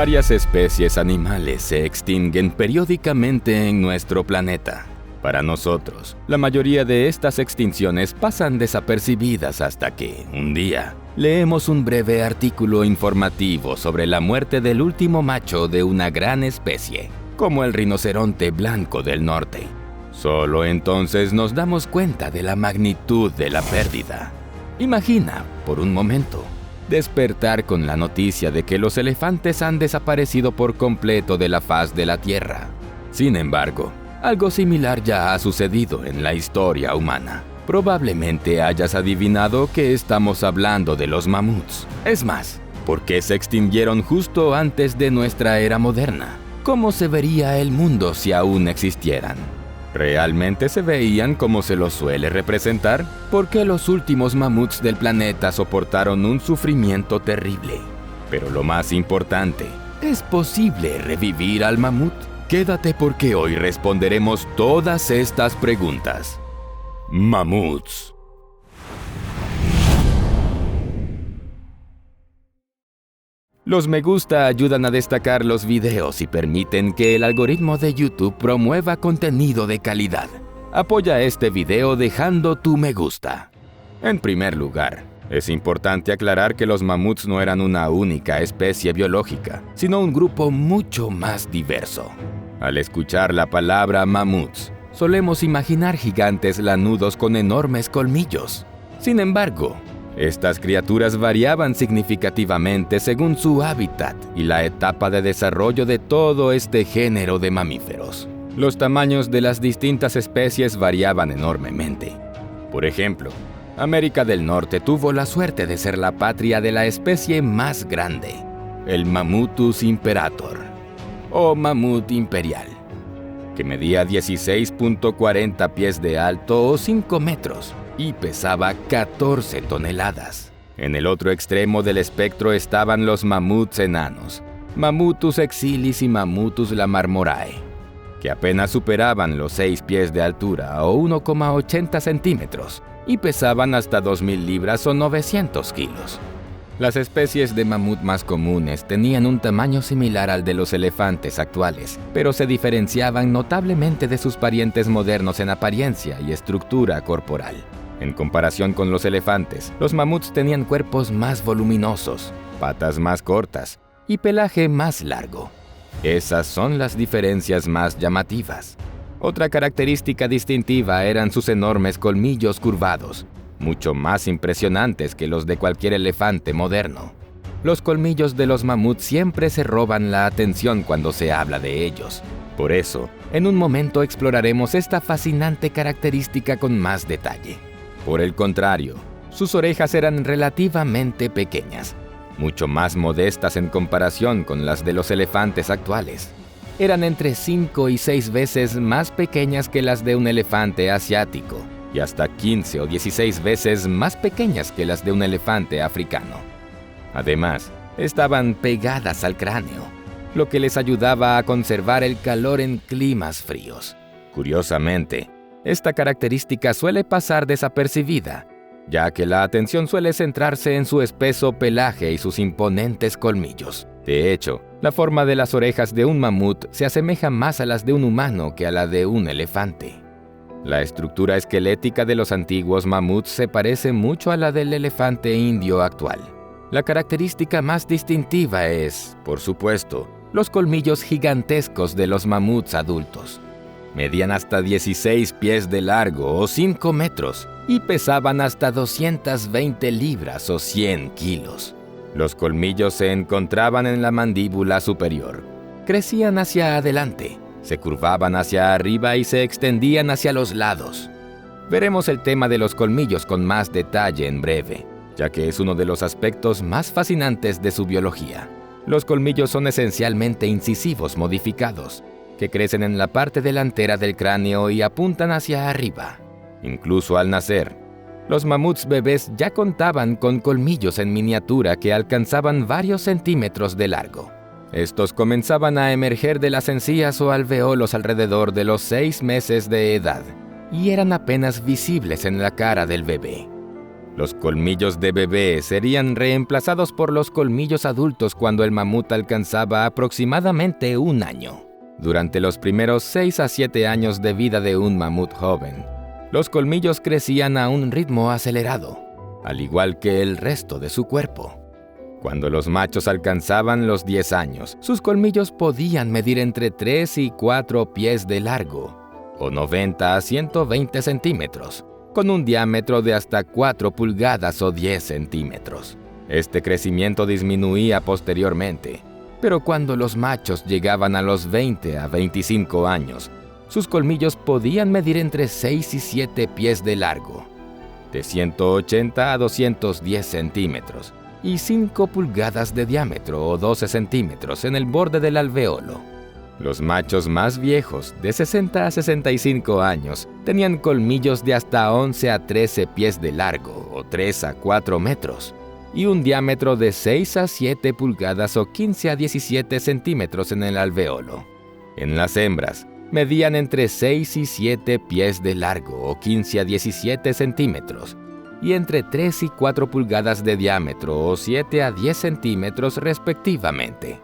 Varias especies animales se extinguen periódicamente en nuestro planeta. Para nosotros, la mayoría de estas extinciones pasan desapercibidas hasta que, un día, leemos un breve artículo informativo sobre la muerte del último macho de una gran especie, como el rinoceronte blanco del norte. Solo entonces nos damos cuenta de la magnitud de la pérdida. Imagina, por un momento, despertar con la noticia de que los elefantes han desaparecido por completo de la faz de la Tierra. Sin embargo, algo similar ya ha sucedido en la historia humana. Probablemente hayas adivinado que estamos hablando de los mamuts. Es más, ¿por qué se extinguieron justo antes de nuestra era moderna? ¿Cómo se vería el mundo si aún existieran? ¿Realmente se veían como se los suele representar? ¿Por qué los últimos mamuts del planeta soportaron un sufrimiento terrible? Pero lo más importante, ¿es posible revivir al mamut? Quédate porque hoy responderemos todas estas preguntas. Mamuts. Los me gusta ayudan a destacar los videos y permiten que el algoritmo de YouTube promueva contenido de calidad. Apoya este video dejando tu me gusta. En primer lugar, es importante aclarar que los mamuts no eran una única especie biológica, sino un grupo mucho más diverso. Al escuchar la palabra mamuts, solemos imaginar gigantes lanudos con enormes colmillos. Sin embargo, estas criaturas variaban significativamente según su hábitat y la etapa de desarrollo de todo este género de mamíferos. Los tamaños de las distintas especies variaban enormemente. Por ejemplo, América del Norte tuvo la suerte de ser la patria de la especie más grande, el Mammutus imperator, o mamut imperial, que medía 16.40 pies de alto o 5 metros y pesaba 14 toneladas. En el otro extremo del espectro estaban los mamuts enanos, Mammutus exilis y Mammutus lamarmorae, que apenas superaban los 6 pies de altura o 1,80 centímetros y pesaban hasta 2.000 libras o 900 kilos. Las especies de mamut más comunes tenían un tamaño similar al de los elefantes actuales, pero se diferenciaban notablemente de sus parientes modernos en apariencia y estructura corporal. En comparación con los elefantes, los mamuts tenían cuerpos más voluminosos, patas más cortas y pelaje más largo. Esas son las diferencias más llamativas. Otra característica distintiva eran sus enormes colmillos curvados, mucho más impresionantes que los de cualquier elefante moderno. Los colmillos de los mamuts siempre se roban la atención cuando se habla de ellos. Por eso, en un momento exploraremos esta fascinante característica con más detalle. Por el contrario, sus orejas eran relativamente pequeñas, mucho más modestas en comparación con las de los elefantes actuales. Eran entre 5 y 6 veces más pequeñas que las de un elefante asiático y hasta 15 o 16 veces más pequeñas que las de un elefante africano. Además, estaban pegadas al cráneo, lo que les ayudaba a conservar el calor en climas fríos. Curiosamente, esta característica suele pasar desapercibida, ya que la atención suele centrarse en su espeso pelaje y sus imponentes colmillos. De hecho, la forma de las orejas de un mamut se asemeja más a las de un humano que a la de un elefante. La estructura esquelética de los antiguos mamuts se parece mucho a la del elefante indio actual. La característica más distintiva es, por supuesto, los colmillos gigantescos de los mamuts adultos. Medían hasta 16 pies de largo o 5 metros y pesaban hasta 220 libras o 100 kilos. Los colmillos se encontraban en la mandíbula superior. Crecían hacia adelante, se curvaban hacia arriba y se extendían hacia los lados. Veremos el tema de los colmillos con más detalle en breve, ya que es uno de los aspectos más fascinantes de su biología. Los colmillos son esencialmente incisivos modificados, que crecen en la parte delantera del cráneo y apuntan hacia arriba. Incluso al nacer, los mamuts bebés ya contaban con colmillos en miniatura que alcanzaban varios centímetros de largo. Estos comenzaban a emerger de las encías o alveolos alrededor de los 6 meses de edad y eran apenas visibles en la cara del bebé. Los colmillos de bebé serían reemplazados por los colmillos adultos cuando el mamut alcanzaba aproximadamente 1 año. Durante los primeros 6 a 7 años de vida de un mamut joven, los colmillos crecían a un ritmo acelerado, al igual que el resto de su cuerpo. Cuando los machos alcanzaban los 10 años, sus colmillos podían medir entre 3 y 4 pies de largo, o 90 a 120 centímetros, con un diámetro de hasta 4 pulgadas o 10 centímetros. Este crecimiento disminuía posteriormente, pero cuando los machos llegaban a los 20 a 25 años, sus colmillos podían medir entre 6 y 7 pies de largo, de 180 a 210 centímetros, y 5 pulgadas de diámetro o 12 centímetros en el borde del alvéolo. Los machos más viejos, de 60 a 65 años, tenían colmillos de hasta 11 a 13 pies de largo o 3 a 4 metros, y un diámetro de 6 a 7 pulgadas o 15 a 17 centímetros en el alvéolo. En las hembras, medían entre 6 y 7 pies de largo o 15 a 17 centímetros, y entre 3 y 4 pulgadas de diámetro o 7 a 10 centímetros respectivamente.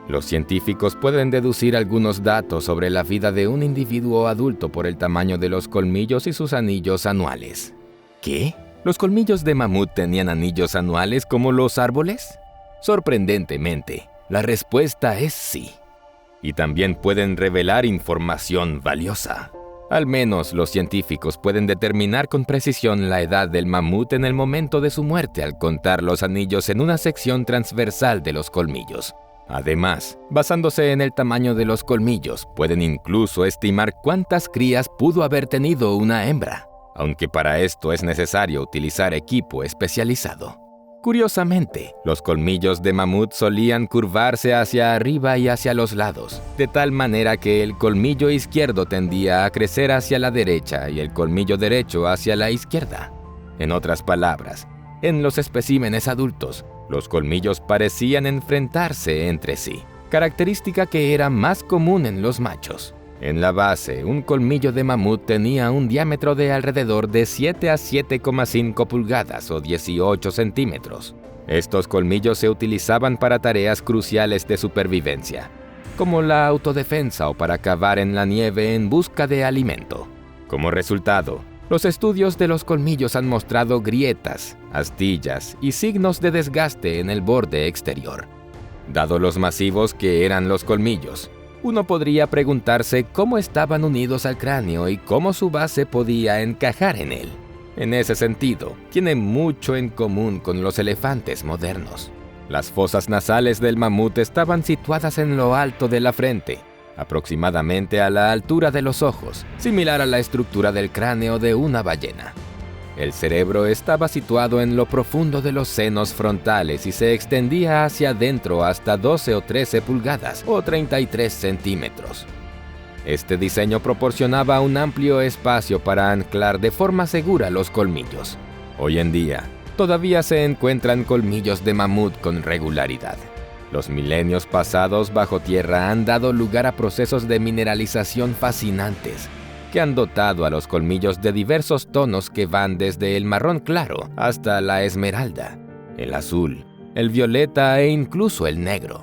Los científicos pueden deducir algunos datos sobre la vida de un individuo adulto por el tamaño de los colmillos y sus anillos anuales. ¿Qué? ¿Los colmillos de mamut tenían anillos anuales como los árboles? Sorprendentemente, la respuesta es sí. Y también pueden revelar información valiosa. Al menos los científicos pueden determinar con precisión la edad del mamut en el momento de su muerte al contar los anillos en una sección transversal de los colmillos. Además, basándose en el tamaño de los colmillos, pueden incluso estimar cuántas crías pudo haber tenido una hembra, aunque para esto es necesario utilizar equipo especializado. Curiosamente, los colmillos de mamut solían curvarse hacia arriba y hacia los lados, de tal manera que el colmillo izquierdo tendía a crecer hacia la derecha y el colmillo derecho hacia la izquierda. En otras palabras, en los especímenes adultos, los colmillos parecían enfrentarse entre sí, característica que era más común en los machos. En la base, un colmillo de mamut tenía un diámetro de alrededor de 7 a 7,5 pulgadas o 18 centímetros. Estos colmillos se utilizaban para tareas cruciales de supervivencia, como la autodefensa o para cavar en la nieve en busca de alimento. Como resultado, los estudios de los colmillos han mostrado grietas, astillas y signos de desgaste en el borde exterior. Dado los masivos que eran los colmillos, uno podría preguntarse cómo estaban unidos al cráneo y cómo su base podía encajar en él. En ese sentido, tiene mucho en común con los elefantes modernos. Las fosas nasales del mamut estaban situadas en lo alto de la frente, aproximadamente a la altura de los ojos, similar a la estructura del cráneo de una ballena. El cerebro estaba situado en lo profundo de los senos frontales y se extendía hacia adentro hasta 12 o 13 pulgadas o 33 centímetros. Este diseño proporcionaba un amplio espacio para anclar de forma segura los colmillos. Hoy en día, todavía se encuentran colmillos de mamut con regularidad. Los milenios pasados bajo tierra han dado lugar a procesos de mineralización fascinantes, que han dotado a los colmillos de diversos tonos que van desde el marrón claro hasta la esmeralda, el azul, el violeta e incluso el negro.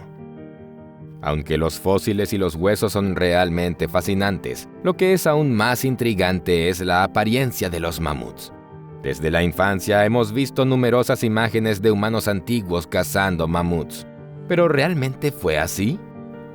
Aunque los fósiles y los huesos son realmente fascinantes, lo que es aún más intrigante es la apariencia de los mamuts. Desde la infancia hemos visto numerosas imágenes de humanos antiguos cazando mamuts. ¿Pero realmente fue así?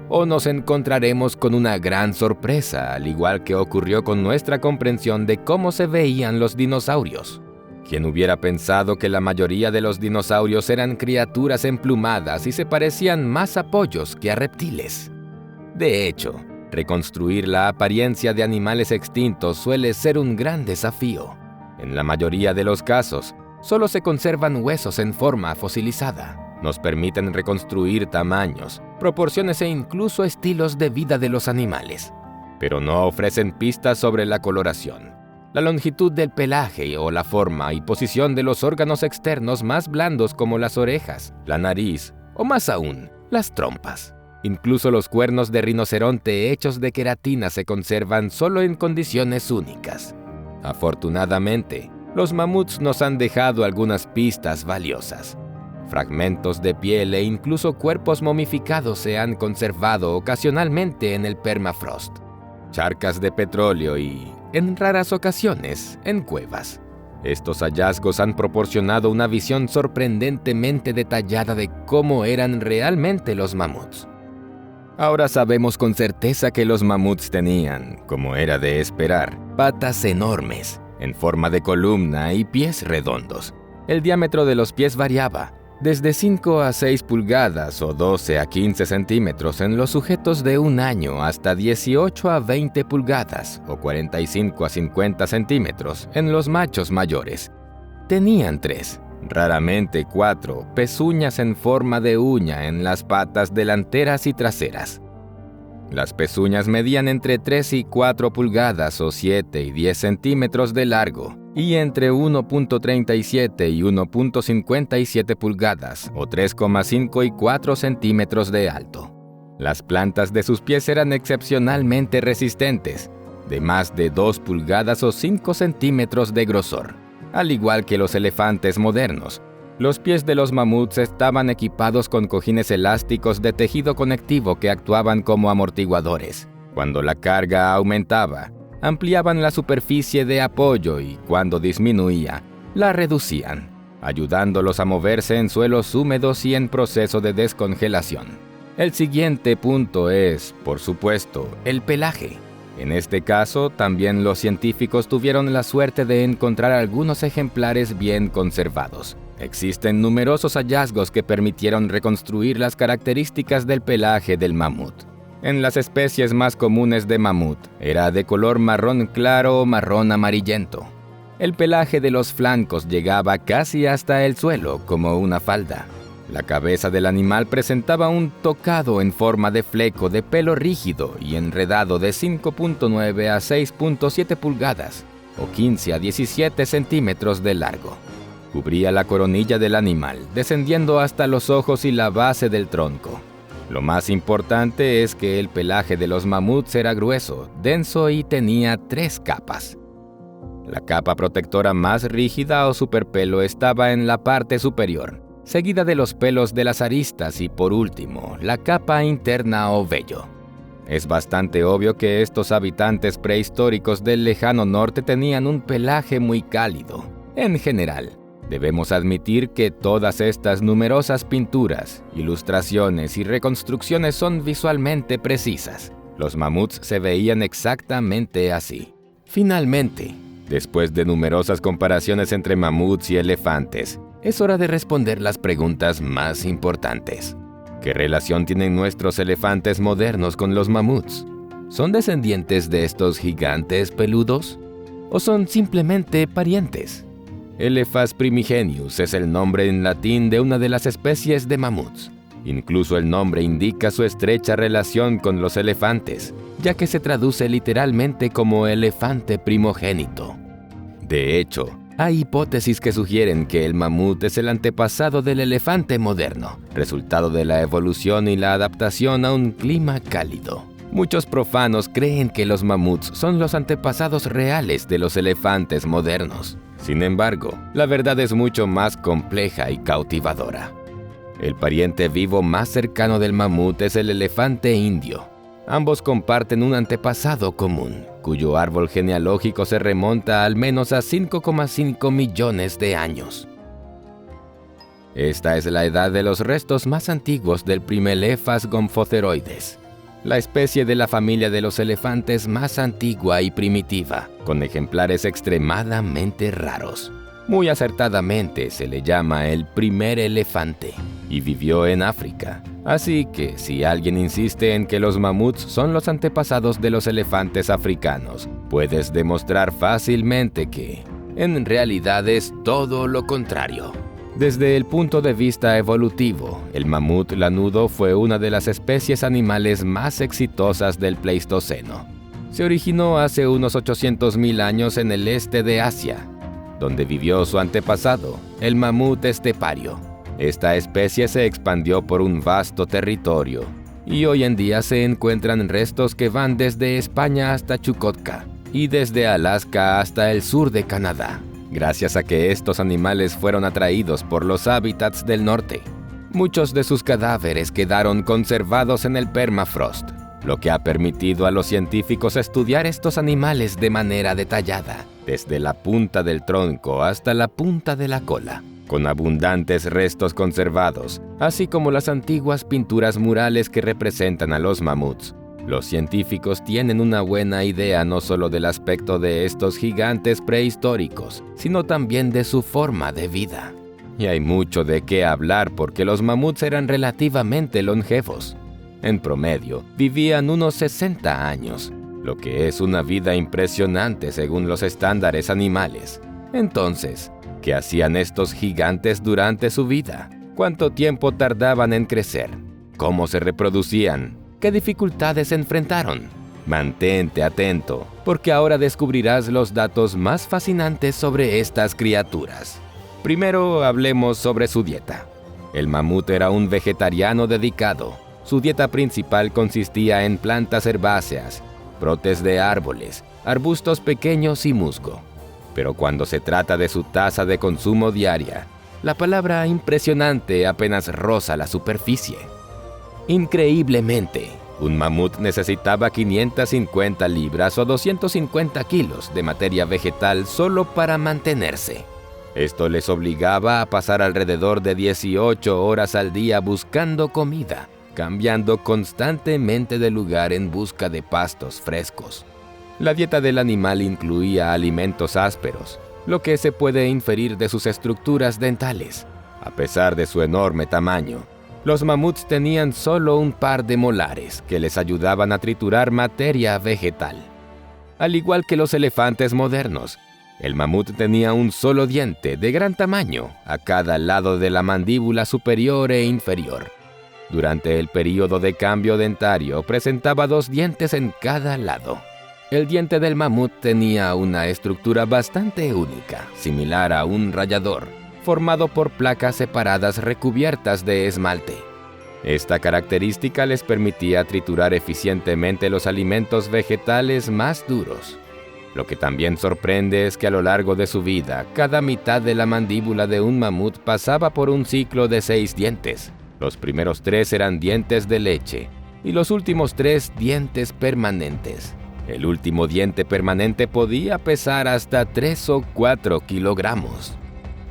¿O nos encontraremos con una gran sorpresa, al igual que ocurrió con nuestra comprensión de cómo se veían los dinosaurios? ¿Quién hubiera pensado que la mayoría de los dinosaurios eran criaturas emplumadas y se parecían más a pollos que a reptiles? De hecho, reconstruir la apariencia de animales extintos suele ser un gran desafío. En la mayoría de los casos, solo se conservan huesos en forma fosilizada. Nos permiten reconstruir tamaños, proporciones e incluso estilos de vida de los animales, pero no ofrecen pistas sobre la coloración, la longitud del pelaje o la forma y posición de los órganos externos más blandos como las orejas, la nariz o más aún, las trompas. Incluso los cuernos de rinoceronte hechos de queratina se conservan solo en condiciones únicas. Afortunadamente, Los mamuts nos han dejado algunas pistas valiosas. Fragmentos de piel e incluso cuerpos momificados se han conservado ocasionalmente en el permafrost. Charcas de petróleo y, en raras ocasiones, en cuevas. Estos hallazgos han proporcionado una visión sorprendentemente detallada de cómo eran realmente los mamuts. Ahora sabemos con certeza que los mamuts tenían, como era de esperar, patas enormes, en forma de columna y pies redondos. El diámetro de los pies variaba, desde 5 a 6 pulgadas o 12 a 15 centímetros en los sujetos de 1 año hasta 18 a 20 pulgadas o 45 a 50 centímetros en los machos mayores. Tenían 3, raramente 4, pezuñas en forma de uña en las patas delanteras y traseras. Las pezuñas medían entre 3 y 4 pulgadas o 7 y 10 centímetros de largo y entre 1.37 y 1.57 pulgadas o 3,5 y 4 centímetros de alto. Las plantas de sus pies eran excepcionalmente resistentes, de más de 2 pulgadas o 5 centímetros de grosor. Al igual que los elefantes modernos, los pies de los mamuts estaban equipados con cojines elásticos de tejido conectivo que actuaban como amortiguadores. Cuando la carga aumentaba, ampliaban la superficie de apoyo y cuando disminuía, la reducían, ayudándolos a moverse en suelos húmedos y en proceso de descongelación. El siguiente punto es, por supuesto, el pelaje. En este caso, también los científicos tuvieron la suerte de encontrar algunos ejemplares bien conservados. Existen numerosos hallazgos que permitieron reconstruir las características del pelaje del mamut. En las especies más comunes de mamut, era de color marrón claro o marrón amarillento. El pelaje de los flancos llegaba casi hasta el suelo como una falda. La cabeza del animal presentaba un tocado en forma de fleco de pelo rígido y enredado de 5.9 a 6.7 pulgadas o 15 a 17 centímetros de largo. Cubría la coronilla del animal, descendiendo hasta los ojos y la base del tronco. Lo más importante es que el pelaje de los mamuts era grueso, denso y tenía 3 capas. La capa protectora más rígida o superpelo estaba en la parte superior, seguida de los pelos de las aristas y por último, la capa interna o vello. Es bastante obvio que estos habitantes prehistóricos del lejano norte tenían un pelaje muy cálido. En general, debemos admitir que todas estas numerosas pinturas, ilustraciones y reconstrucciones son visualmente precisas. Los mamuts se veían exactamente así. Finalmente, después de numerosas comparaciones entre mamuts y elefantes, es hora de responder las preguntas más importantes. ¿Qué relación tienen nuestros elefantes modernos con los mamuts? ¿Son descendientes de estos gigantes peludos? ¿O son simplemente parientes? Elephas primigenius es el nombre en latín de una de las especies de mamuts. Incluso el nombre indica su estrecha relación con los elefantes, ya que se traduce literalmente como elefante primogénito. De hecho, hay hipótesis que sugieren que el mamut es el antepasado del elefante moderno, resultado de la evolución y la adaptación a un clima cálido. Muchos profanos creen que los mamuts son los antepasados reales de los elefantes modernos. Sin embargo, la verdad es mucho más compleja y cautivadora. El pariente vivo más cercano del mamut es el elefante indio. Ambos comparten un antepasado común, cuyo árbol genealógico se remonta al menos a 5,5 millones de años. Esta es la edad de los restos más antiguos del Primelephas gomphotheroides, la especie de la familia de los elefantes más antigua y primitiva, con ejemplares extremadamente raros. Muy acertadamente se le llama el primer elefante, y vivió en África. Así que si alguien insiste en que los mamuts son los antepasados de los elefantes africanos, puedes demostrar fácilmente que, en realidad, es todo lo contrario. Desde el punto de vista evolutivo, el mamut lanudo fue una de las especies animales más exitosas del Pleistoceno. Se originó hace unos 800.000 años en el este de Asia, donde vivió su antepasado, el mamut estepario. Esta especie se expandió por un vasto territorio, y hoy en día se encuentran restos que van desde España hasta Chukotka, y desde Alaska hasta el sur de Canadá. gracias a que estos animales fueron atraídos por los hábitats del norte. Muchos de sus cadáveres quedaron conservados en el permafrost, lo que ha permitido a los científicos estudiar estos animales de manera detallada, desde la punta del tronco hasta la punta de la cola, con abundantes restos conservados, así como las antiguas pinturas murales que representan a los mamuts. Los científicos tienen una buena idea no solo del aspecto de estos gigantes prehistóricos, sino también de su forma de vida. Y hay mucho de qué hablar porque los mamuts eran relativamente longevos. En promedio, vivían unos 60 años, lo que es una vida impresionante según los estándares animales. Entonces, ¿qué hacían estos gigantes durante su vida? ¿Cuánto tiempo tardaban en crecer? ¿Cómo se reproducían? ¿Qué dificultades enfrentaron? Mantente atento, porque ahora descubrirás los datos más fascinantes sobre estas criaturas. Primero hablemos sobre su dieta. El mamut era un vegetariano dedicado. Su dieta principal consistía en plantas herbáceas, brotes de árboles, arbustos pequeños y musgo. Pero cuando se trata de su tasa de consumo diaria, la palabra impresionante apenas roza la superficie. Increíblemente, un mamut necesitaba 550 libras o 250 kilos de materia vegetal solo para mantenerse. Esto les obligaba a pasar alrededor de 18 horas al día buscando comida, cambiando constantemente de lugar en busca de pastos frescos. La dieta del animal incluía alimentos ásperos, lo que se puede inferir de sus estructuras dentales. A pesar de su enorme tamaño, los mamuts tenían solo un par de molares que les ayudaban a triturar materia vegetal. Al igual que los elefantes modernos, el mamut tenía un solo diente de gran tamaño a cada lado de la mandíbula superior e inferior. Durante el período de cambio dentario presentaba 2 dientes en cada lado. El diente del mamut tenía una estructura bastante única, similar a un rallador, formado por placas separadas recubiertas de esmalte. Esta característica les permitía triturar eficientemente los alimentos vegetales más duros. Lo que también sorprende es que a lo largo de su vida, cada mitad de la mandíbula de un mamut pasaba por un ciclo de 6 dientes. Los primeros 3 eran dientes de leche y los últimos 3 dientes permanentes. El último diente permanente podía pesar hasta 3 o 4 kilogramos.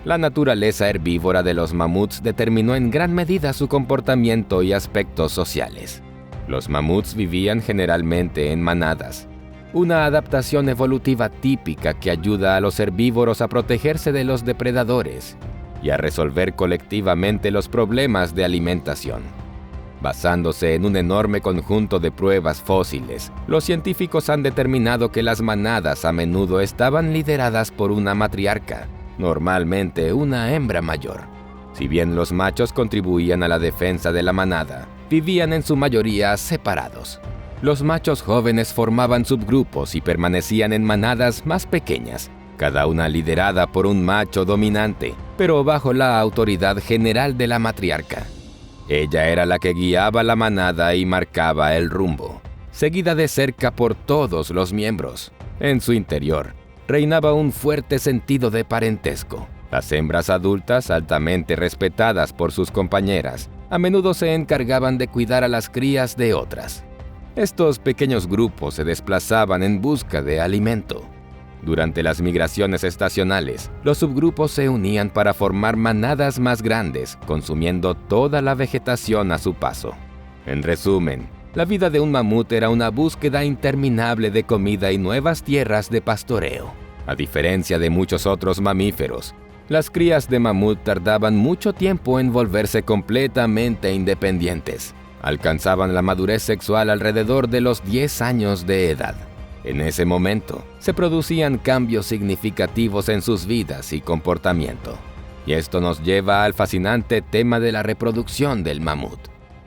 La naturaleza herbívora de los mamuts determinó en gran medida su comportamiento y aspectos sociales. Los mamuts vivían generalmente en manadas, una adaptación evolutiva típica que ayuda a los herbívoros a protegerse de los depredadores y a resolver colectivamente los problemas de alimentación. Basándose en un enorme conjunto de pruebas fósiles, los científicos han determinado que las manadas a menudo estaban lideradas por una matriarca, normalmente una hembra mayor. Si bien los machos contribuían a la defensa de la manada, vivían en su mayoría separados. Los machos jóvenes formaban subgrupos y permanecían en manadas más pequeñas, cada una liderada por un macho dominante, pero bajo la autoridad general de la matriarca. Ella era la que guiaba la manada y marcaba el rumbo, seguida de cerca por todos los miembros. En su interior, reinaba un fuerte sentido de parentesco. Las hembras adultas, altamente respetadas por sus compañeras, a menudo se encargaban de cuidar a las crías de otras. Estos pequeños grupos se desplazaban en busca de alimento. Durante las migraciones estacionales, los subgrupos se unían para formar manadas más grandes, consumiendo toda la vegetación a su paso. En resumen, la vida de un mamut era una búsqueda interminable de comida y nuevas tierras de pastoreo. A diferencia de muchos otros mamíferos, las crías de mamut tardaban mucho tiempo en volverse completamente independientes. Alcanzaban la madurez sexual alrededor de los 10 años de edad. En ese momento, se producían cambios significativos en sus vidas y comportamiento. Y esto nos lleva al fascinante tema de la reproducción del mamut.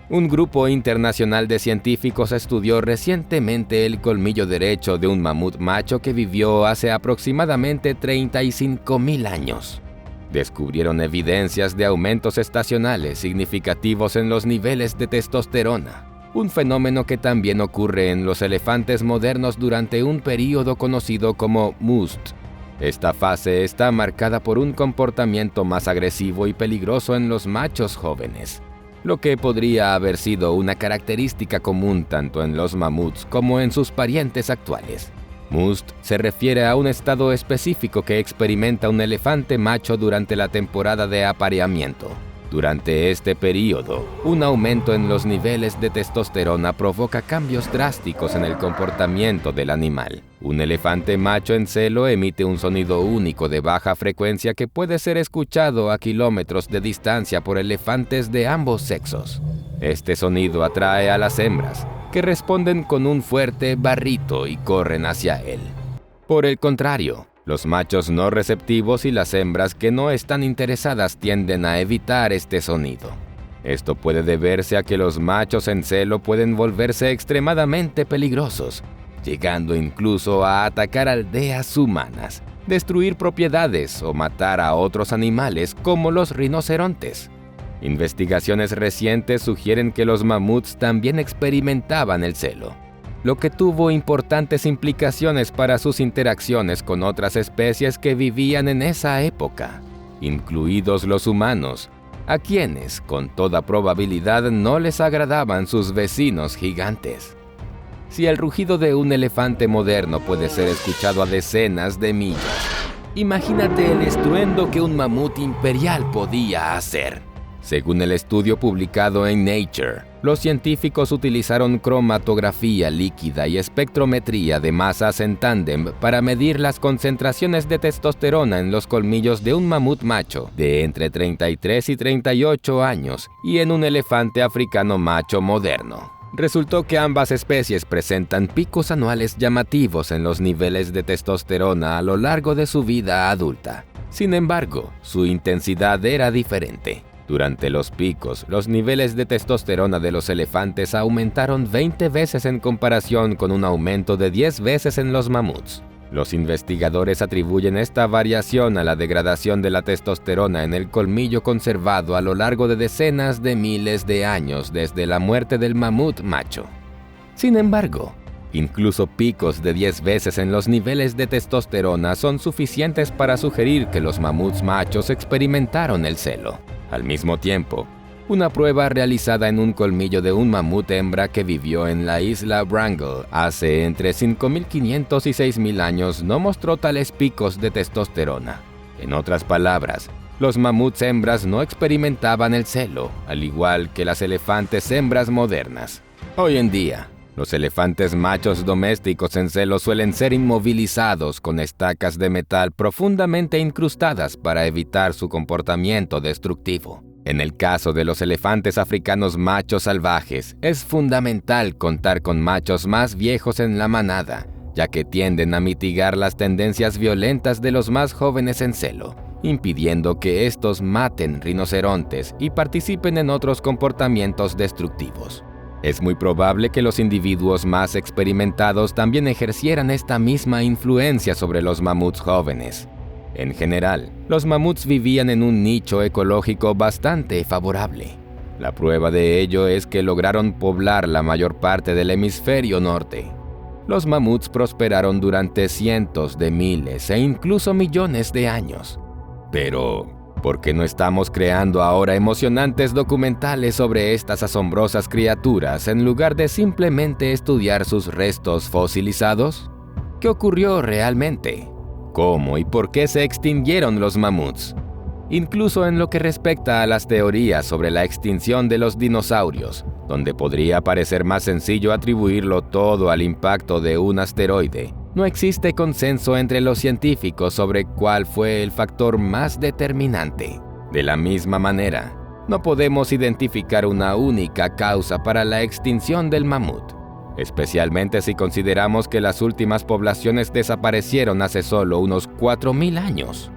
Un grupo internacional de científicos estudió recientemente el colmillo derecho de un mamut macho que vivió hace aproximadamente 35.000 años. Descubrieron evidencias de aumentos estacionales significativos en los niveles de testosterona, un fenómeno que también ocurre en los elefantes modernos durante un período conocido como must. Esta fase está marcada por un comportamiento más agresivo y peligroso en los machos jóvenes, lo que podría haber sido una característica común tanto en los mamuts como en sus parientes actuales. Must se refiere a un estado específico que experimenta un elefante macho durante la temporada de apareamiento. Durante este periodo, un aumento en los niveles de testosterona provoca cambios drásticos en el comportamiento del animal. Un elefante macho en celo emite un sonido único de baja frecuencia que puede ser escuchado a kilómetros de distancia por elefantes de ambos sexos. Este sonido atrae a las hembras, que responden con un fuerte barrito y corren hacia él. Por el contrario, los machos no receptivos y las hembras que no están interesadas tienden a evitar este sonido. Esto puede deberse a que los machos en celo pueden volverse extremadamente peligrosos, llegando incluso a atacar aldeas humanas, destruir propiedades o matar a otros animales como los rinocerontes. Investigaciones recientes sugieren que los mamuts también experimentaban el celo, lo que tuvo importantes implicaciones para sus interacciones con otras especies que vivían en esa época, incluidos los humanos, a quienes, con toda probabilidad, no les agradaban sus vecinos gigantes. Si el rugido de un elefante moderno puede ser escuchado a decenas de millas, imagínate el estruendo que un mamut imperial podía hacer. Según el estudio publicado en Nature, los científicos utilizaron cromatografía líquida y espectrometría de masas en tándem para medir las concentraciones de testosterona en los colmillos de un mamut macho de entre 33 y 38 años y en un elefante africano macho moderno. Resultó que ambas especies presentan picos anuales llamativos en los niveles de testosterona a lo largo de su vida adulta. Sin embargo, su intensidad era diferente. Durante los picos, los niveles de testosterona de los elefantes aumentaron 20 veces en comparación con un aumento de 10 veces en los mamuts. Los investigadores atribuyen esta variación a la degradación de la testosterona en el colmillo conservado a lo largo de decenas de miles de años desde la muerte del mamut macho. Sin embargo, incluso picos de 10 veces en los niveles de testosterona son suficientes para sugerir que los mamuts machos experimentaron el celo. Al mismo tiempo, una prueba realizada en un colmillo de un mamut hembra que vivió en la isla Wrangel hace entre 5.500 y 6.000 años no mostró tales picos de testosterona. En otras palabras, los mamuts hembras no experimentaban el celo, al igual que las elefantes hembras modernas. Hoy en día, los elefantes machos domésticos en celo suelen ser inmovilizados con estacas de metal profundamente incrustadas para evitar su comportamiento destructivo. En el caso de los elefantes africanos machos salvajes, es fundamental contar con machos más viejos en la manada, ya que tienden a mitigar las tendencias violentas de los más jóvenes en celo, impidiendo que estos maten rinocerontes y participen en otros comportamientos destructivos. Es muy probable que los individuos más experimentados también ejercieran esta misma influencia sobre los mamuts jóvenes. En general, los mamuts vivían en un nicho ecológico bastante favorable. La prueba de ello es que lograron poblar la mayor parte del hemisferio norte. Los mamuts prosperaron durante cientos de miles e incluso millones de años. Pero, ¿por qué no estamos creando ahora emocionantes documentales sobre estas asombrosas criaturas en lugar de simplemente estudiar sus restos fosilizados? ¿Qué ocurrió realmente? ¿Cómo y por qué se extinguieron los mamuts? Incluso en lo que respecta a las teorías sobre la extinción de los dinosaurios, donde podría parecer más sencillo atribuirlo todo al impacto de un asteroide, no existe consenso entre los científicos sobre cuál fue el factor más determinante. De la misma manera, no podemos identificar una única causa para la extinción del mamut, especialmente si consideramos que las últimas poblaciones desaparecieron hace solo unos 4.000 años,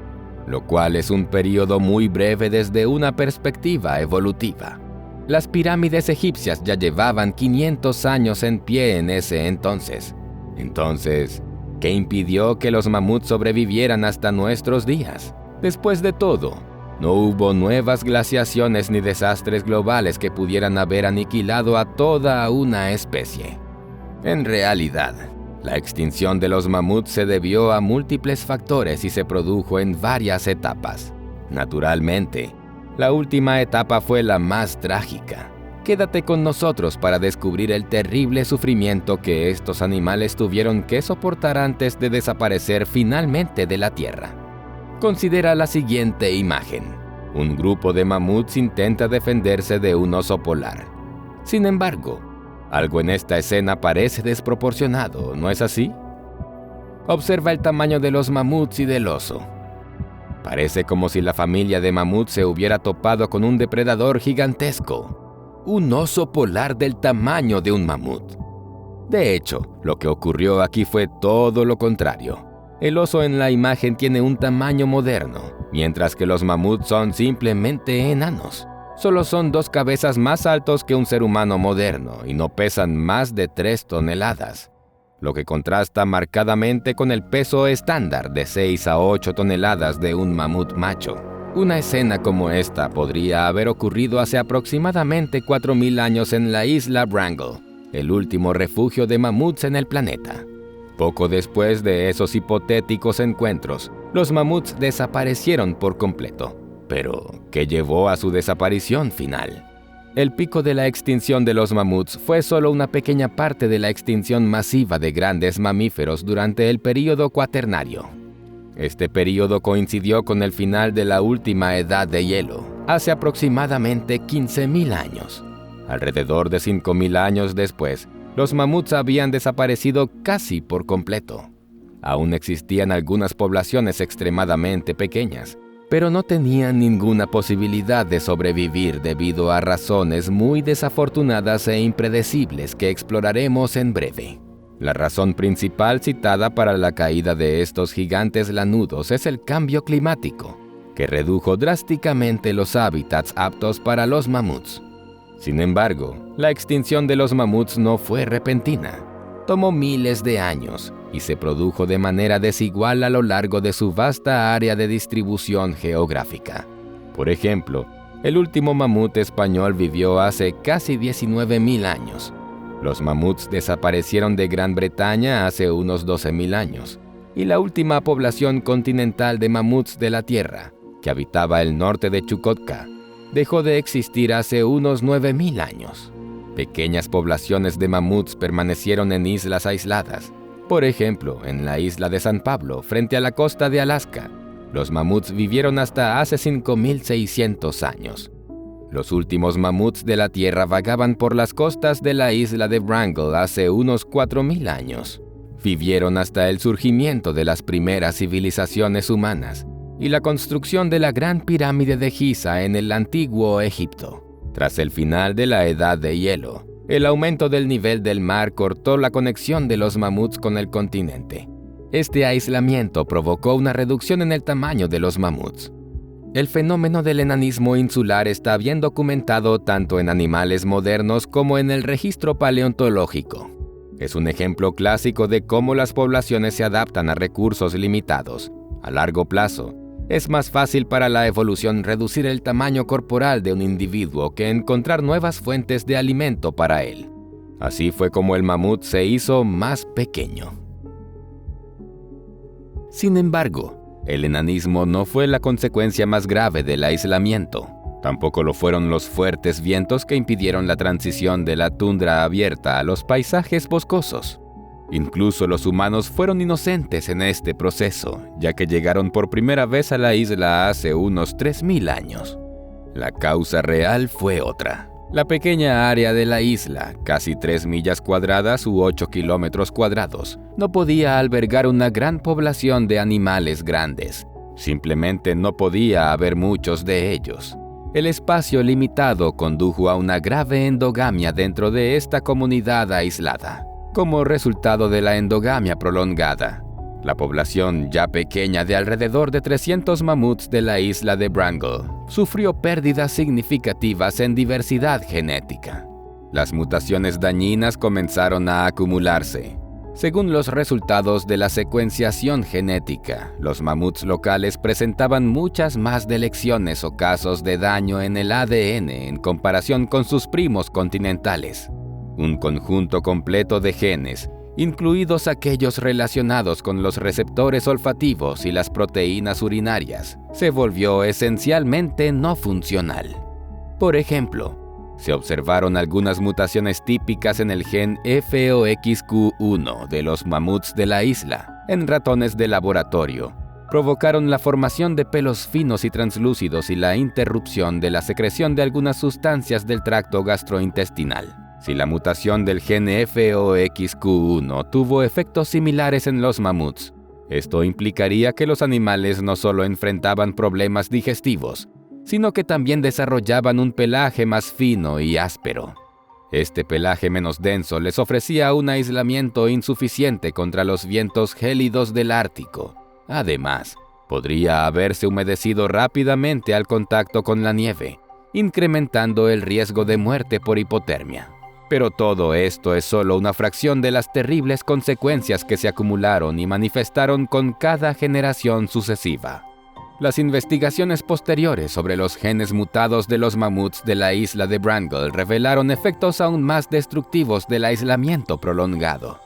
lo cual es un periodo muy breve desde una perspectiva evolutiva. Las pirámides egipcias ya llevaban 500 años en pie en ese entonces. Entonces, ¿qué impidió que los mamuts sobrevivieran hasta nuestros días? Después de todo, no hubo nuevas glaciaciones ni desastres globales que pudieran haber aniquilado a toda una especie. En realidad, La extinción de los mamuts se debió a múltiples factores y se produjo en varias etapas. Naturalmente, la última etapa fue la más trágica. Quédate con nosotros para descubrir el terrible sufrimiento que estos animales tuvieron que soportar antes de desaparecer finalmente de la Tierra. Considera la siguiente imagen. Un grupo de mamuts intenta defenderse de un oso polar. Sin embargo, algo en esta escena parece desproporcionado, ¿no es así? Observa el tamaño de los mamuts y del oso. Parece como si la familia de mamuts se hubiera topado con un depredador gigantesco. Un oso polar del tamaño de un mamut. De hecho, lo que ocurrió aquí fue todo lo contrario. El oso en la imagen tiene un tamaño moderno, mientras que los mamuts son simplemente enanos. Solo son 2 cabezas más altos que un ser humano moderno y no pesan más de 3 toneladas, lo que contrasta marcadamente con el peso estándar de 6 a 8 toneladas de un mamut macho. Una escena como esta podría haber ocurrido hace aproximadamente 4.000 años en la isla Wrangel, el último refugio de mamuts en el planeta. Poco después de esos hipotéticos encuentros, los mamuts desaparecieron por completo. Pero, ¿qué llevó a su desaparición final? El pico de la extinción de los mamuts fue solo una pequeña parte de la extinción masiva de grandes mamíferos durante el período cuaternario. Este período coincidió con el final de la última edad de hielo, hace aproximadamente 15.000 años. Alrededor de 5.000 años después, los mamuts habían desaparecido casi por completo. Aún existían algunas poblaciones extremadamente pequeñas, pero no tenían ninguna posibilidad de sobrevivir debido a razones muy desafortunadas e impredecibles que exploraremos en breve. La razón principal citada para la caída de estos gigantes lanudos es el cambio climático, que redujo drásticamente los hábitats aptos para los mamuts. Sin embargo, la extinción de los mamuts no fue repentina. Tomó miles de años y se produjo de manera desigual a lo largo de su vasta área de distribución geográfica. Por ejemplo, el último mamut español vivió hace casi 19.000 años. Los mamuts desaparecieron de Gran Bretaña hace unos 12.000 años, y la última población continental de mamuts de la Tierra, que habitaba el norte de Chukotka, dejó de existir hace unos 9.000 años. Pequeñas poblaciones de mamuts permanecieron en islas aisladas. Por ejemplo, en la isla de San Pablo, frente a la costa de Alaska, los mamuts vivieron hasta hace 5.600 años. Los últimos mamuts de la Tierra vagaban por las costas de la isla de Wrangel hace unos 4.000 años. Vivieron hasta el surgimiento de las primeras civilizaciones humanas y la construcción de la Gran Pirámide de Giza en el antiguo Egipto. Tras el final de la Edad de Hielo, el aumento del nivel del mar cortó la conexión de los mamuts con el continente. Este aislamiento provocó una reducción en el tamaño de los mamuts. El fenómeno del enanismo insular está bien documentado tanto en animales modernos como en el registro paleontológico. Es un ejemplo clásico de cómo las poblaciones se adaptan a recursos limitados. A largo plazo, es más fácil para la evolución reducir el tamaño corporal de un individuo que encontrar nuevas fuentes de alimento para él. Así fue como el mamut se hizo más pequeño. Sin embargo, el enanismo no fue la consecuencia más grave del aislamiento. Tampoco lo fueron los fuertes vientos que impidieron la transición de la tundra abierta a los paisajes boscosos. Incluso los humanos fueron inocentes en este proceso, ya que llegaron por primera vez a la isla hace unos 3.000 años. La causa real fue otra. La pequeña área de la isla, casi 3 millas cuadradas u 8 kilómetros cuadrados, no podía albergar una gran población de animales grandes. Simplemente no podía haber muchos de ellos. El espacio limitado condujo a una grave endogamia dentro de esta comunidad aislada. Como resultado de la endogamia prolongada, la población ya pequeña de alrededor de 300 mamuts de la isla de Wrangel sufrió pérdidas significativas en diversidad genética. Las mutaciones dañinas comenzaron a acumularse. Según los resultados de la secuenciación genética, los mamuts locales presentaban muchas más deleciones o casos de daño en el ADN en comparación con sus primos continentales. Un conjunto completo de genes incluidos aquellos relacionados con los receptores olfativos y las proteínas urinarias, se volvió esencialmente no funcional. Por ejemplo, se observaron algunas mutaciones típicas en el gen FOXQ1 de los mamuts de la isla, en ratones de laboratorio. Provocaron la formación de pelos finos y translúcidos y la interrupción de la secreción de algunas sustancias del tracto gastrointestinal. Si la mutación del gen FOXQ1 tuvo efectos similares en los mamuts, esto implicaría que los animales no solo enfrentaban problemas digestivos, sino que también desarrollaban un pelaje más fino y áspero. Este pelaje menos denso les ofrecía un aislamiento insuficiente contra los vientos gélidos del Ártico. Además, podría haberse humedecido rápidamente al contacto con la nieve, incrementando el riesgo de muerte por hipotermia. Pero todo esto es solo una fracción de las terribles consecuencias que se acumularon y manifestaron con cada generación sucesiva. Las investigaciones posteriores sobre los genes mutados de los mamuts de la isla de Wrangell revelaron efectos aún más destructivos del aislamiento prolongado.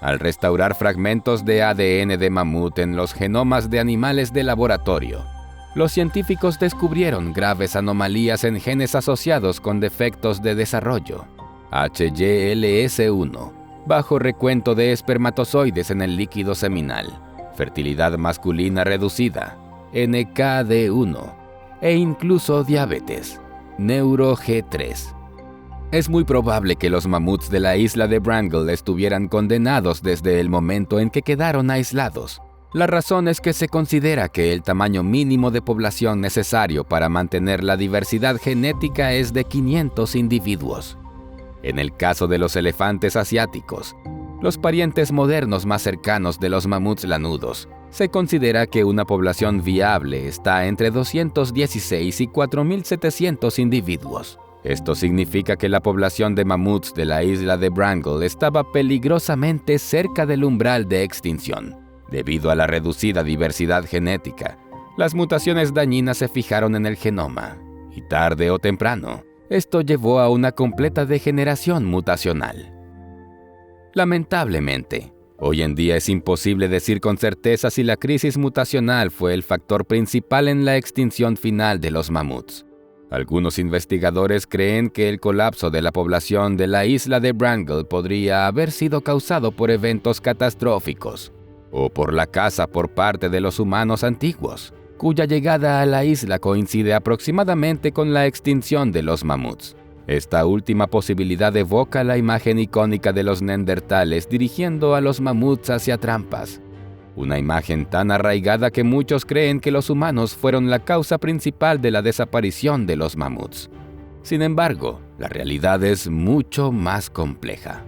Al restaurar fragmentos de ADN de mamut en los genomas de animales de laboratorio, los científicos descubrieron graves anomalías en genes asociados con defectos de desarrollo, HYLS1, bajo recuento de espermatozoides en el líquido seminal, fertilidad masculina reducida, NKD1, e incluso diabetes, NeuroG3. Es muy probable que los mamuts de la isla de Wrangell estuvieran condenados desde el momento en que quedaron aislados. La razón es que se considera que el tamaño mínimo de población necesario para mantener la diversidad genética es de 500 individuos. En el caso de los elefantes asiáticos, los parientes modernos más cercanos de los mamuts lanudos, se considera que una población viable está entre 216 y 4.700 individuos. Esto significa que la población de mamuts de la isla de Wrangell estaba peligrosamente cerca del umbral de extinción. Debido a la reducida diversidad genética, las mutaciones dañinas se fijaron en el genoma, y tarde o temprano, esto llevó a una completa degeneración mutacional. Lamentablemente, hoy en día es imposible decir con certeza si la crisis mutacional fue el factor principal en la extinción final de los mamuts. Algunos investigadores creen que el colapso de la población de la isla de Wrangell podría haber sido causado por eventos catastróficos o por la caza por parte de los humanos antiguos, cuya llegada a la isla coincide aproximadamente con la extinción de los mamuts. Esta última posibilidad evoca la imagen icónica de los neandertales dirigiendo a los mamuts hacia trampas, una imagen tan arraigada que muchos creen que los humanos fueron la causa principal de la desaparición de los mamuts. Sin embargo, la realidad es mucho más compleja.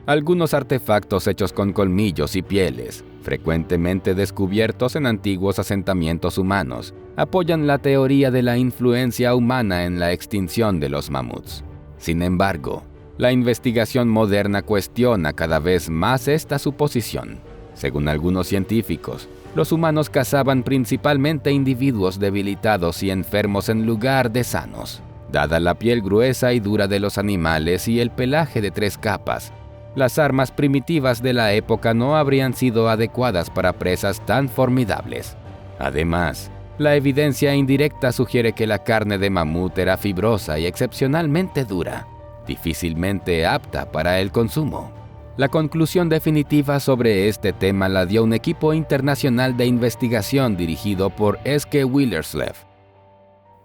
Algunos artefactos hechos con colmillos y pieles, frecuentemente descubiertos en antiguos asentamientos humanos, apoyan la teoría de la influencia humana en la extinción de los mamuts. Sin embargo, la investigación moderna cuestiona cada vez más esta suposición. Según algunos científicos, los humanos cazaban principalmente individuos debilitados y enfermos en lugar de sanos. Dada la piel gruesa y dura de los animales y el pelaje de 3 capas, las armas primitivas de la época no habrían sido adecuadas para presas tan formidables. Además, la evidencia indirecta sugiere que la carne de mamut era fibrosa y excepcionalmente dura, difícilmente apta para el consumo. La conclusión definitiva sobre este tema la dio un equipo internacional de investigación dirigido por Eske Willerslev,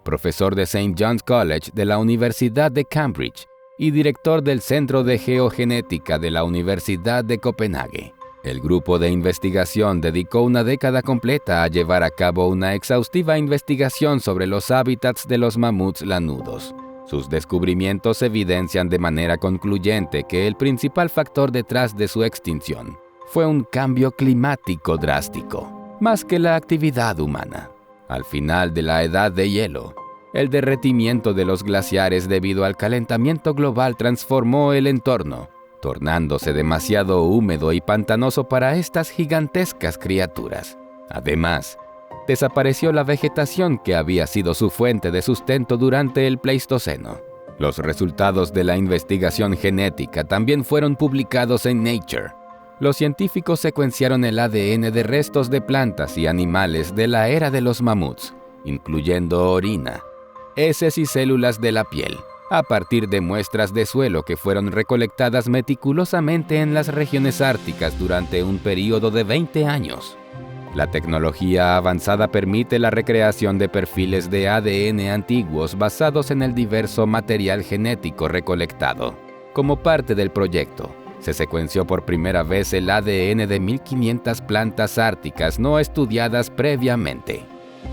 profesor de St. John's College de la Universidad de Cambridge y director del Centro de Geogenética de la Universidad de Copenhague. El grupo de investigación dedicó una década completa a llevar a cabo una exhaustiva investigación sobre los hábitats de los mamuts lanudos. Sus descubrimientos evidencian de manera concluyente que el principal factor detrás de su extinción fue un cambio climático drástico, más que la actividad humana. Al final de la edad de hielo, el derretimiento de los glaciares debido al calentamiento global transformó el entorno, tornándose demasiado húmedo y pantanoso para estas gigantescas criaturas. Además, desapareció la vegetación que había sido su fuente de sustento durante el Pleistoceno. Los resultados de la investigación genética también fueron publicados en Nature. Los científicos secuenciaron el ADN de restos de plantas y animales de la era de los mamuts, incluyendo orina, heces y células de la piel, a partir de muestras de suelo que fueron recolectadas meticulosamente en las regiones árticas durante un período de 20 años. La tecnología avanzada permite la recreación de perfiles de ADN antiguos basados en el diverso material genético recolectado. Como parte del proyecto, se secuenció por primera vez el ADN de 1500 plantas árticas no estudiadas previamente.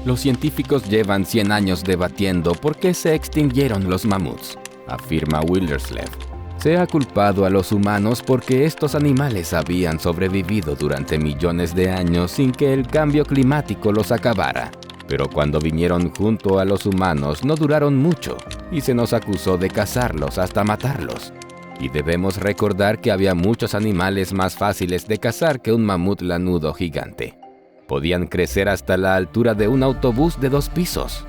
Los científicos llevan 100 años debatiendo por qué se extinguieron los mamuts, afirma Willerslev. Se ha culpado a los humanos porque estos animales habían sobrevivido durante millones de años sin que el cambio climático los acabara. Pero cuando vinieron junto a los humanos no duraron mucho y se nos acusó de cazarlos hasta matarlos. Y debemos recordar que había muchos animales más fáciles de cazar que un mamut lanudo gigante. Podían crecer hasta la altura de un autobús de 2 pisos.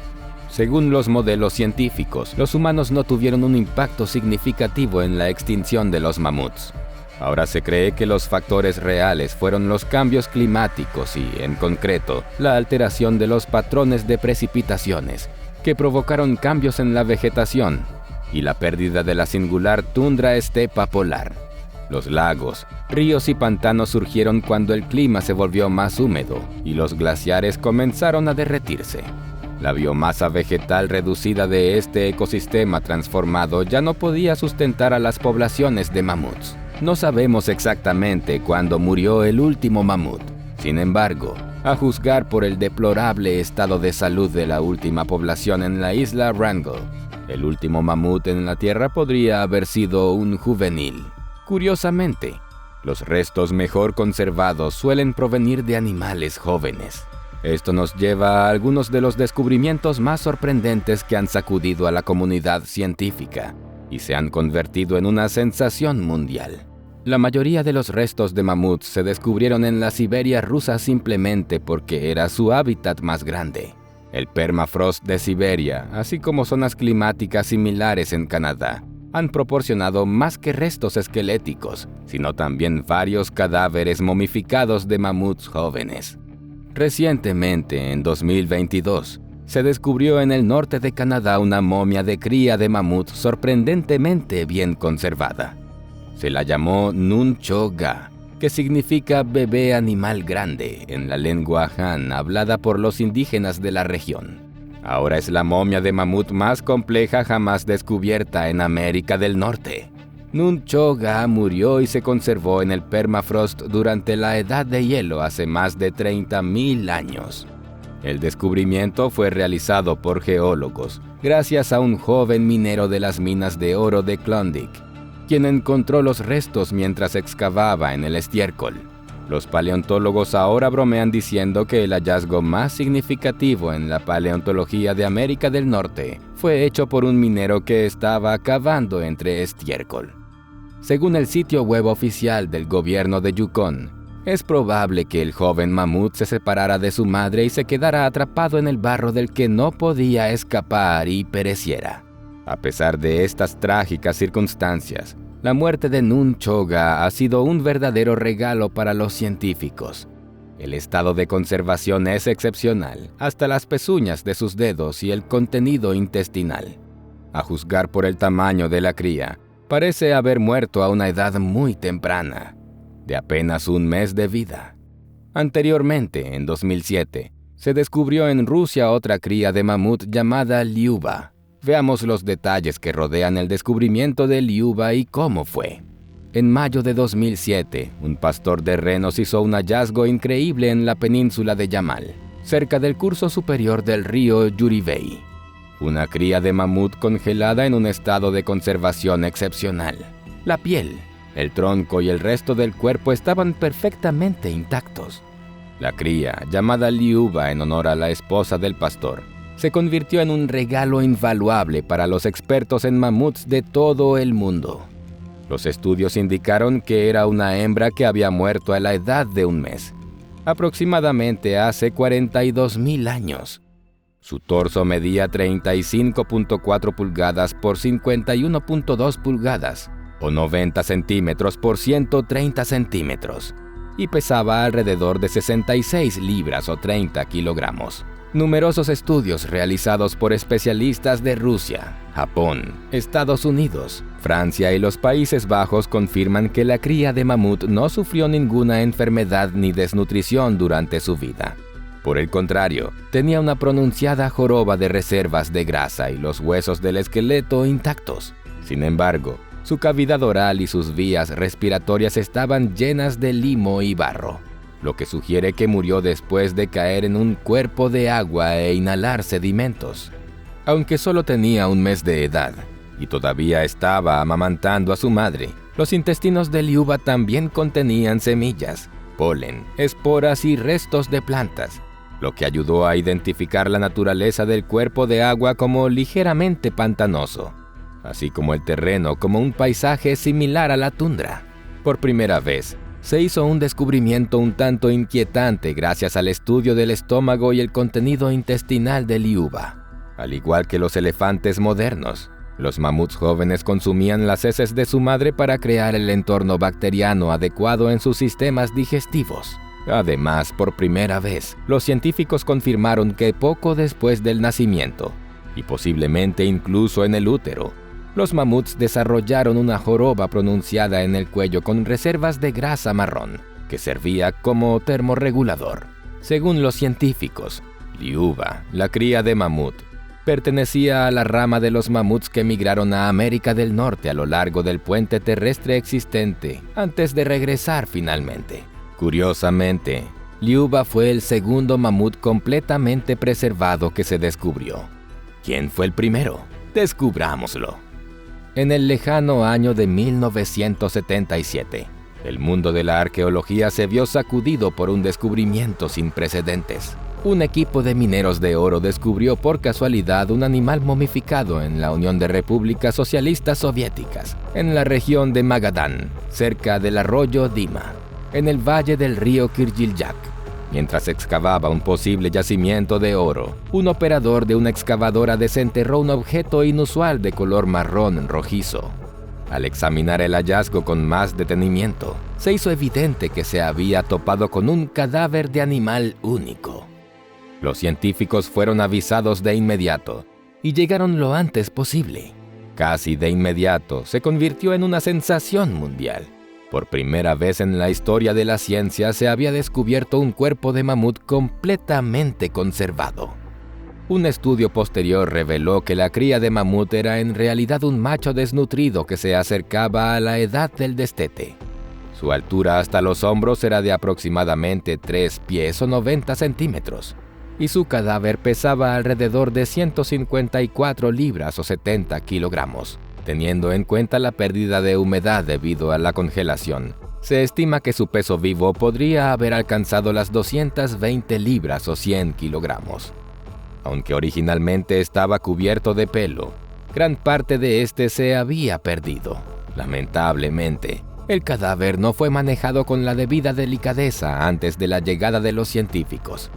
Según los modelos científicos, los humanos no tuvieron un impacto significativo en la extinción de los mamuts. Ahora se cree que los factores reales fueron los cambios climáticos y, en concreto, la alteración de los patrones de precipitaciones, que provocaron cambios en la vegetación, y la pérdida de la singular tundra estepa polar. Los lagos, ríos y pantanos surgieron cuando el clima se volvió más húmedo y los glaciares comenzaron a derretirse. La biomasa vegetal reducida de este ecosistema transformado ya no podía sustentar a las poblaciones de mamuts. No sabemos exactamente cuándo murió el último mamut. Sin embargo, a juzgar por el deplorable estado de salud de la última población en la isla Wrangel, el último mamut en la Tierra podría haber sido un juvenil. Curiosamente, los restos mejor conservados suelen provenir de animales jóvenes. Esto nos lleva a algunos de los descubrimientos más sorprendentes que han sacudido a la comunidad científica y se han convertido en una sensación mundial. La mayoría de los restos de mamuts se descubrieron en la Siberia rusa simplemente porque era su hábitat más grande. El permafrost de Siberia, así como zonas climáticas similares en Canadá, han proporcionado más que restos esqueléticos, sino también varios cadáveres momificados de mamuts jóvenes. Recientemente, en 2022, se descubrió en el norte de Canadá una momia de cría de mamut sorprendentemente bien conservada. Se la llamó Nuncho-ga, que significa bebé animal grande en la lengua Han hablada por los indígenas de la región. Ahora es la momia de mamut más compleja jamás descubierta en América del Norte. Nuncho-ga murió y se conservó en el permafrost durante la edad de hielo hace más de 30.000 años. El descubrimiento fue realizado por geólogos gracias a un joven minero de las minas de oro de Klondike, quien encontró los restos mientras excavaba en el estiércol. Los paleontólogos ahora bromean diciendo que el hallazgo más significativo en la paleontología de América del Norte fue hecho por un minero que estaba cavando entre estiércol. Según el sitio web oficial del gobierno de Yukon, es probable que el joven mamut se separara de su madre y se quedara atrapado en el barro del que no podía escapar y pereciera. A pesar de estas trágicas circunstancias, la muerte de Nuncho-ga ha sido un verdadero regalo para los científicos. El estado de conservación es excepcional, hasta las pezuñas de sus dedos y el contenido intestinal. A juzgar por el tamaño de la cría, parece haber muerto a una edad muy temprana, de apenas un mes de vida. Anteriormente, en 2007, se descubrió en Rusia otra cría de mamut llamada Lyuba. Veamos los detalles que rodean el descubrimiento de Lyuba y cómo fue. En mayo de 2007, un pastor de renos hizo un hallazgo increíble en la península de Yamal, cerca del curso superior del río Yurivei. Una cría de mamut congelada en un estado de conservación excepcional. La piel, el tronco y el resto del cuerpo estaban perfectamente intactos. La cría, llamada Lyuba en honor a la esposa del pastor, se convirtió en un regalo invaluable para los expertos en mamuts de todo el mundo. Los estudios indicaron que era una hembra que había muerto a la edad de un mes, aproximadamente hace 42.000 años. Su torso medía 35.4 pulgadas por 51.2 pulgadas, o 90 centímetros por 130 centímetros, y pesaba alrededor de 66 libras o 30 kilogramos. Numerosos estudios realizados por especialistas de Rusia, Japón, Estados Unidos, Francia y los Países Bajos confirman que la cría de mamut no sufrió ninguna enfermedad ni desnutrición durante su vida. Por el contrario, tenía una pronunciada joroba de reservas de grasa y los huesos del esqueleto intactos. Sin embargo, su cavidad oral y sus vías respiratorias estaban llenas de limo y barro, lo que sugiere que murió después de caer en un cuerpo de agua e inhalar sedimentos. Aunque solo tenía un mes de edad y todavía estaba amamantando a su madre, los intestinos de Liuba también contenían semillas, polen, esporas y restos de plantas, lo que ayudó a identificar la naturaleza del cuerpo de agua como ligeramente pantanoso, así como el terreno como un paisaje similar a la tundra. Por primera vez, se hizo un descubrimiento un tanto inquietante gracias al estudio del estómago y el contenido intestinal de Liuba. Al igual que los elefantes modernos, los mamuts jóvenes consumían las heces de su madre para crear el entorno bacteriano adecuado en sus sistemas digestivos. Además, por primera vez, los científicos confirmaron que poco después del nacimiento, y posiblemente incluso en el útero, los mamuts desarrollaron una joroba pronunciada en el cuello con reservas de grasa marrón, que servía como termorregulador. Según los científicos, Liuba, la cría de mamut, pertenecía a la rama de los mamuts que migraron a América del Norte a lo largo del puente terrestre existente antes de regresar finalmente. Curiosamente, Liuba fue el segundo mamut completamente preservado que se descubrió. ¿Quién fue el primero? Descubrámoslo. En el lejano año de 1977, el mundo de la arqueología se vio sacudido por un descubrimiento sin precedentes. Un equipo de mineros de oro descubrió por casualidad un animal momificado en la Unión de Repúblicas Socialistas Soviéticas, en la región de Magadán, cerca del arroyo Dima, en el valle del río Kirgilyak. Mientras excavaba un posible yacimiento de oro, un operador de una excavadora desenterró un objeto inusual de color marrón rojizo. Al examinar el hallazgo con más detenimiento, se hizo evidente que se había topado con un cadáver de animal único. Los científicos fueron avisados de inmediato y llegaron lo antes posible. Casi de inmediato se convirtió en una sensación mundial. Por primera vez en la historia de la ciencia se había descubierto un cuerpo de mamut completamente conservado. Un estudio posterior reveló que la cría de mamut era en realidad un macho desnutrido que se acercaba a la edad del destete. Su altura hasta los hombros era de aproximadamente 3 pies o 90 centímetros, y su cadáver pesaba alrededor de 154 libras o 70 kilogramos. Teniendo en cuenta la pérdida de humedad debido a la congelación, se estima que su peso vivo podría haber alcanzado las 220 libras o 100 kilogramos. Aunque originalmente estaba cubierto de pelo, gran parte de este se había perdido. Lamentablemente, el cadáver no fue manejado con la debida delicadeza antes de la llegada de los científicos.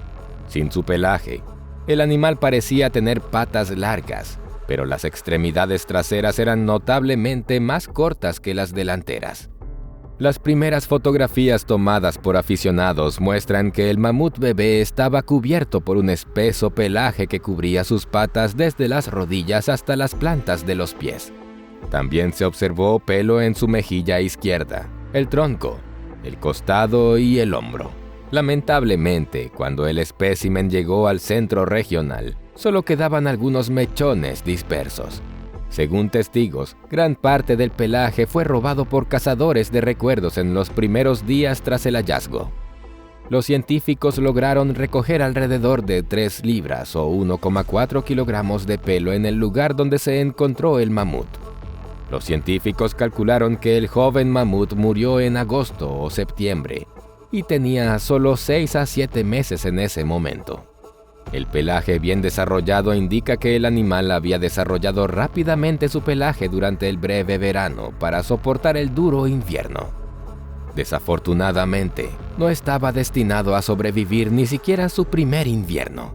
Sin su pelaje, el animal parecía tener patas largas, pero las extremidades traseras eran notablemente más cortas que las delanteras. Las primeras fotografías tomadas por aficionados muestran que el mamut bebé estaba cubierto por un espeso pelaje que cubría sus patas desde las rodillas hasta las plantas de los pies. También se observó pelo en su mejilla izquierda, el tronco, el costado y el hombro. Lamentablemente, cuando el espécimen llegó al centro regional, solo quedaban algunos mechones dispersos. Según testigos, gran parte del pelaje fue robado por cazadores de recuerdos en los primeros días tras el hallazgo. Los científicos lograron recoger alrededor de 3 libras o 1,4 kilogramos de pelo en el lugar donde se encontró el mamut. Los científicos calcularon que el joven mamut murió en agosto o septiembre y tenía solo 6 a 7 meses en ese momento. El pelaje bien desarrollado indica que el animal había desarrollado rápidamente su pelaje durante el breve verano para soportar el duro invierno. Desafortunadamente, no estaba destinado a sobrevivir ni siquiera su primer invierno.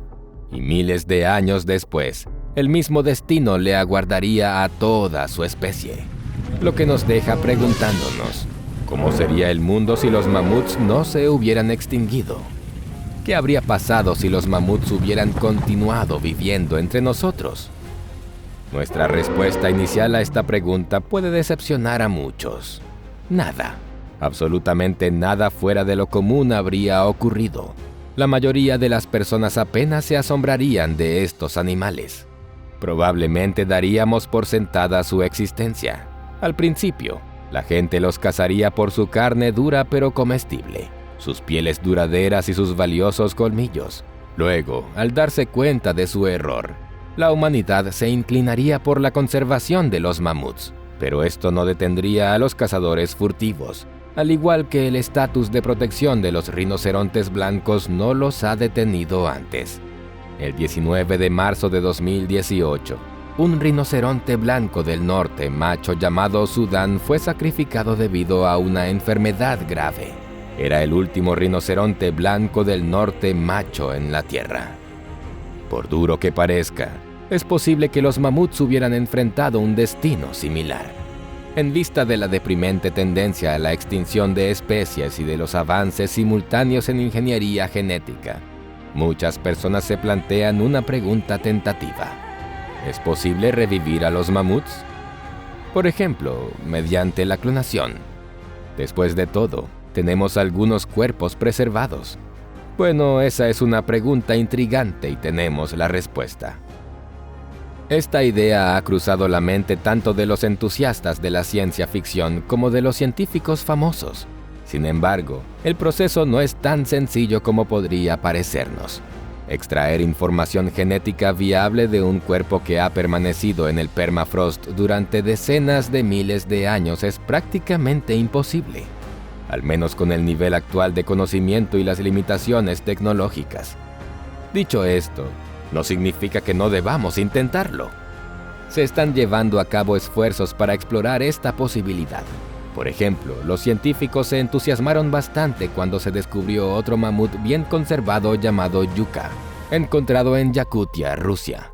Y miles de años después, el mismo destino le aguardaría a toda su especie. lo que nos deja preguntándonos, ¿cómo sería el mundo si los mamuts no se hubieran extinguido? ¿Qué habría pasado si los mamuts hubieran continuado viviendo entre nosotros? Nuestra respuesta inicial a esta pregunta puede decepcionar a muchos. Nada, absolutamente nada fuera de lo común habría ocurrido. La mayoría de las personas apenas se asombrarían de estos animales. Probablemente daríamos por sentada su existencia. Al principio, la gente los cazaría por su carne dura pero comestible, sus pieles duraderas y sus valiosos colmillos. Luego, al darse cuenta de su error, la humanidad se inclinaría por la conservación de los mamuts. Pero esto no detendría a los cazadores furtivos, al igual que el estatus de protección de los rinocerontes blancos no los ha detenido antes. El 19 de marzo de 2018, un rinoceronte blanco del norte macho llamado Sudán fue sacrificado debido a una enfermedad grave. Era el último rinoceronte blanco del norte macho en la Tierra. Por duro que parezca, es posible que los mamuts hubieran enfrentado un destino similar. En vista de la deprimente tendencia a la extinción de especies y de los avances simultáneos en ingeniería genética, muchas personas se plantean una pregunta tentativa. ¿Es posible revivir a los mamuts? Por ejemplo, mediante la clonación. Después de todo, tenemos algunos cuerpos preservados. Bueno, esa es una pregunta intrigante y tenemos la respuesta. Esta idea ha cruzado la mente tanto de los entusiastas de la ciencia ficción como de los científicos famosos. Sin embargo, el proceso no es tan sencillo como podría parecernos. Extraer información genética viable de un cuerpo que ha permanecido en el permafrost durante decenas de miles de años es prácticamente imposible, al menos con el nivel actual de conocimiento y las limitaciones tecnológicas. Dicho esto, no significa que no debamos intentarlo. Se están llevando a cabo esfuerzos para explorar esta posibilidad. Por ejemplo, los científicos se entusiasmaron bastante cuando se descubrió otro mamut bien conservado llamado Yuka, encontrado en Yakutia, Rusia.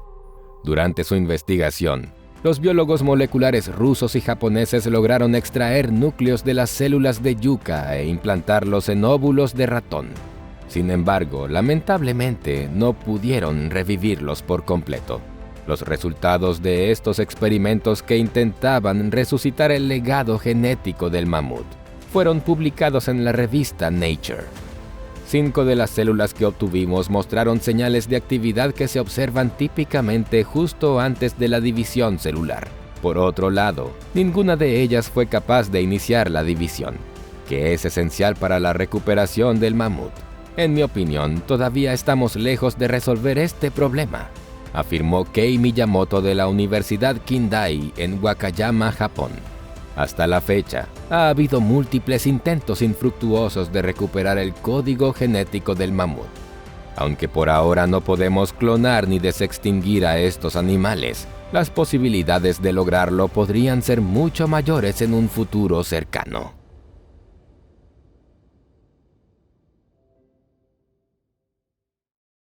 Durante su investigación, los biólogos moleculares rusos y japoneses lograron extraer núcleos de las células de yuca e implantarlos en óvulos de ratón. Sin embargo, lamentablemente, no pudieron revivirlos por completo. Los resultados de estos experimentos que intentaban resucitar el legado genético del mamut fueron publicados en la revista Nature. 5 de las células que obtuvimos mostraron señales de actividad que se observan típicamente justo antes de la división celular. Por otro lado, ninguna de ellas fue capaz de iniciar la división, que es esencial para la recuperación del mamut. En mi opinión, todavía estamos lejos de resolver este problema, afirmó Kei Miyamoto de la Universidad Kindai en Wakayama, Japón. Hasta la fecha, ha habido múltiples intentos infructuosos de recuperar el código genético del mamut. Aunque por ahora no podemos clonar ni desextinguir a estos animales, las posibilidades de lograrlo podrían ser mucho mayores en un futuro cercano.